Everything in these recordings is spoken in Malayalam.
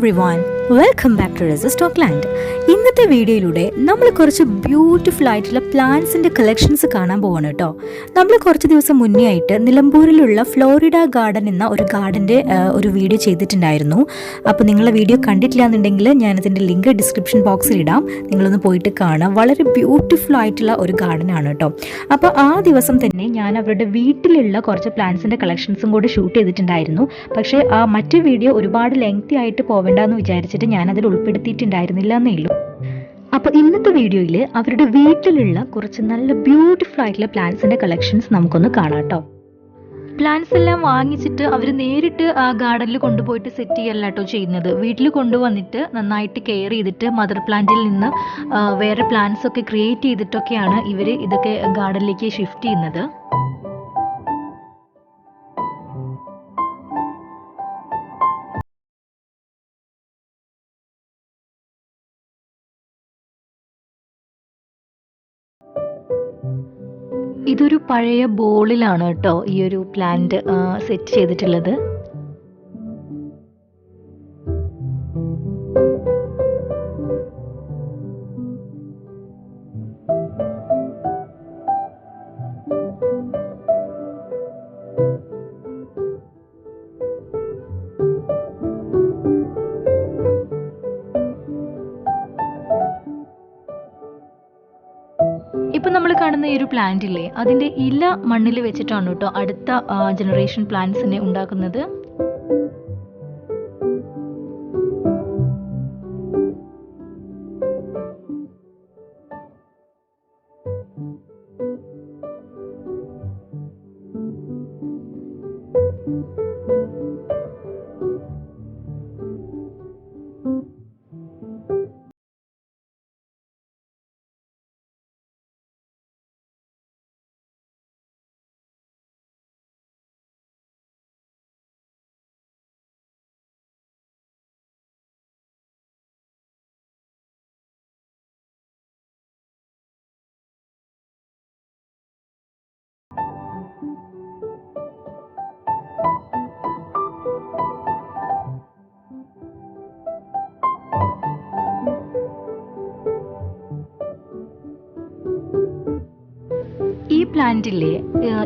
everyone, welcome back to Resistalk Land. ഇന്നത്തെ വീഡിയോയിലൂടെ നമ്മൾ കുറച്ച് ബ്യൂട്ടിഫുൾ ആയിട്ടുള്ള പ്ലാന്റ്സിൻ്റെ കളക്ഷൻസ് കാണാൻ പോവാണ് കേട്ടോ. നമ്മൾ കുറച്ച് ദിവസം മുന്നേ ആയിട്ട് നിലമ്പൂരിലുള്ള ഫ്ലോറിഡ ഗാർഡൻ എന്ന ഒരു ഗാർഡൻ്റെ ഒരു വീഡിയോ ചെയ്തിട്ടുണ്ടായിരുന്നു. അപ്പോൾ നിങ്ങളെ വീഡിയോ കണ്ടിട്ടില്ല എന്നുണ്ടെങ്കിൽ ഞാനതിൻ്റെ ലിങ്ക് ഡിസ്ക്രിപ്ഷൻ ബോക്സിൽ ഇടാം, നിങ്ങളൊന്ന് പോയിട്ട് കാണാം. വളരെ ബ്യൂട്ടിഫുൾ ആയിട്ടുള്ള ഒരു ഗാർഡനാണ് കേട്ടോ. അപ്പോൾ ആ ദിവസം തന്നെ ഞാൻ അവരുടെ വീട്ടിലുള്ള കുറച്ച് പ്ലാന്റ്സിൻ്റെ കളക്ഷൻസും കൂടി ഷൂട്ട് ചെയ്തിട്ടുണ്ടായിരുന്നു. പക്ഷേ ആ മറ്റു വീഡിയോ ഒരുപാട് ലെങ്തി ആയിട്ട് പോവേണ്ടെന്ന് വിചാരിച്ചിട്ട് ഞാനതിൽ ഉൾപ്പെടുത്തിയിട്ടുണ്ടായിരുന്നില്ല എന്നേ ഉള്ളൂ. അപ്പോൾ ഇന്നത്തെ വീഡിയോയിൽ അവരുടെ വീട്ടിലുള്ള കുറച്ച് നല്ല ബ്യൂട്ടിഫുൾ ആയിട്ടുള്ള പ്ലാന്റ്സിൻ്റെ കളക്ഷൻസ് നമുക്കൊന്ന് കാണാം കേട്ടോ. പ്ലാന്റ്സ് എല്ലാം വാങ്ങിച്ചിട്ട് അവർ നേരിട്ട് ആ ഗാർഡനിൽ കൊണ്ടുപോയിട്ട് സെറ്റ് ചെയ്യല്ല കേട്ടോ ചെയ്യുന്നത്. വീട്ടിൽ കൊണ്ടുവന്നിട്ട് നന്നായിട്ട് കെയർ ചെയ്തിട്ട് മദർ പ്ലാന്റിൽ നിന്ന് വേറെ പ്ലാന്റ്സ് ഒക്കെ ക്രിയേറ്റ് ചെയ്തിട്ടൊക്കെയാണ് ഇവർ ഇതൊക്കെ ഗാർഡനിലേക്ക് ഷിഫ്റ്റ് ചെയ്യുന്നത്. ഇതൊരു പഴയ ബോളിലാണ് കേട്ടോ ഈ ഒരു പ്ലാന്റ് സെറ്റ് ചെയ്തിട്ടുള്ളത്. ഇപ്പം നമ്മൾ കാണുന്ന ഈ ഒരു പ്ലാന്റ് ഇല്ലേ, അതിൻ്റെ ഇല മണ്ണിൽ വെച്ചിട്ടാണ് കേട്ടോ അടുത്ത ജനറേഷൻ പ്ലാന്റ്സിനെ ഉണ്ടാക്കുന്നത്. ഈ പ്ലാന്റില്ലേ,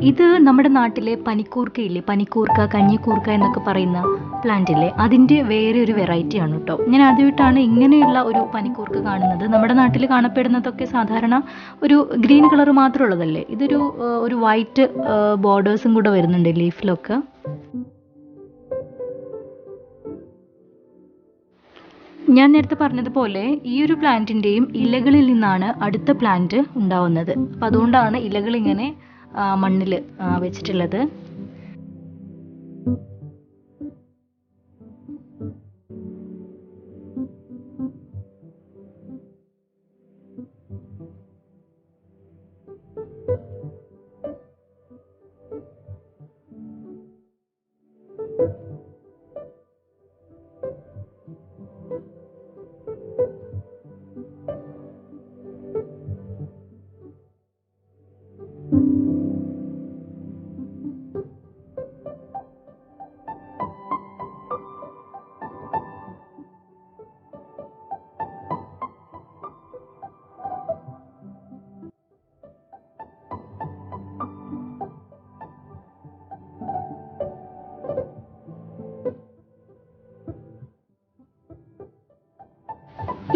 ഇത് നമ്മുടെ നാട്ടിലെ പനിക്കൂർക്കയില്ലേ, പനിക്കൂർക്ക, കഞ്ഞിക്കൂർക്ക എന്നൊക്കെ പറയുന്ന പ്ലാന്റില്ലേ, അതിൻ്റെ വേറെ ഒരു വെറൈറ്റി ആണ് കേട്ടോ. ഞാൻ ആദ്യമായിട്ടാണ് ഇങ്ങനെയുള്ള ഒരു പനിക്കൂർക്ക കാണുന്നത്. നമ്മുടെ നാട്ടിൽ കാണപ്പെടുന്നതൊക്കെ സാധാരണ ഒരു ഗ്രീൻ കളർ മാത്രമുള്ളതല്ലേ, ഇതൊരു ഒരു വൈറ്റ് ബോർഡേഴ്സും കൂടെ വരുന്നുണ്ട് ലീഫിലൊക്കെ. ഞാൻ നേരത്തെ പറഞ്ഞതുപോലെ ഈ ഒരു പ്ലാന്റിൻ്റെയും ഇലകളിൽ നിന്നാണ് അടുത്ത പ്ലാന്റ് ഉണ്ടാവുന്നത്. അപ്പം അതുകൊണ്ടാണ് ഇലകൾ ഇങ്ങനെ മണ്ണിൽ വെച്ചിട്ടുള്ളത്.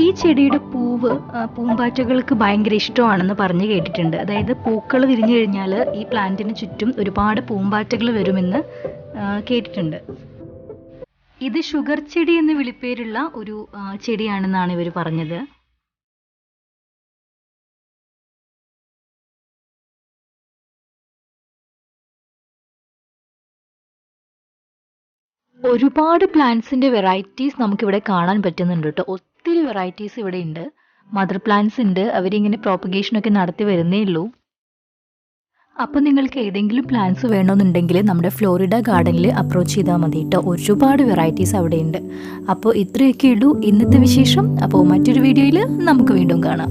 ഈ ചെടിയുടെ പൂവ് പൂമ്പാറ്റകൾക്ക് ഭയങ്കര ഇഷ്ടമാണെന്ന് പറഞ്ഞ് കേട്ടിട്ടുണ്ട്. അതായത് പൂക്കൾ വിരിഞ്ഞു കഴിഞ്ഞാൽ ഈ പ്ലാന്റിന് ചുറ്റും ഒരുപാട് പൂമ്പാറ്റകൾ വരുമെന്ന് കേട്ടിട്ടുണ്ട്. ഇത് ഷുഗർ ചെടി എന്ന് വിളിപ്പേരുള്ള ഒരു ചെടിയാണെന്നാണ് ഇവർ പറഞ്ഞത്. ഒരുപാട് പ്ലാന്റ്സിൻ്റെ വെറൈറ്റീസ് നമുക്കിവിടെ കാണാൻ പറ്റുന്നുണ്ട് കേട്ടോ. ഒത്തിരി വെറൈറ്റീസ് ഇവിടെ ഉണ്ട്. മദർ പ്ലാന്റ്സ് ഉണ്ട്, അവരിങ്ങനെ പ്രോപ്പഗേഷനൊക്കെ നടത്തി വരുന്നേ ഉള്ളൂ. അപ്പോൾ നിങ്ങൾക്ക് ഏതെങ്കിലും പ്ലാന്റ്സ് വേണമെന്നുണ്ടെങ്കിൽ നമ്മുടെ ഫ്ലോറിഡ ഗാർഡനിൽ അപ്രോച്ച് ചെയ്താൽ മതി കേട്ടോ. ഒരുപാട് വെറൈറ്റീസ് അവിടെ ഉണ്ട്. അപ്പോൾ ഇത്രയൊക്കെ ഉള്ളൂ ഇന്നത്തെ വിശേഷം. അപ്പോൾ മറ്റൊരു വീഡിയോയിൽ നമുക്ക് വീണ്ടും കാണാം.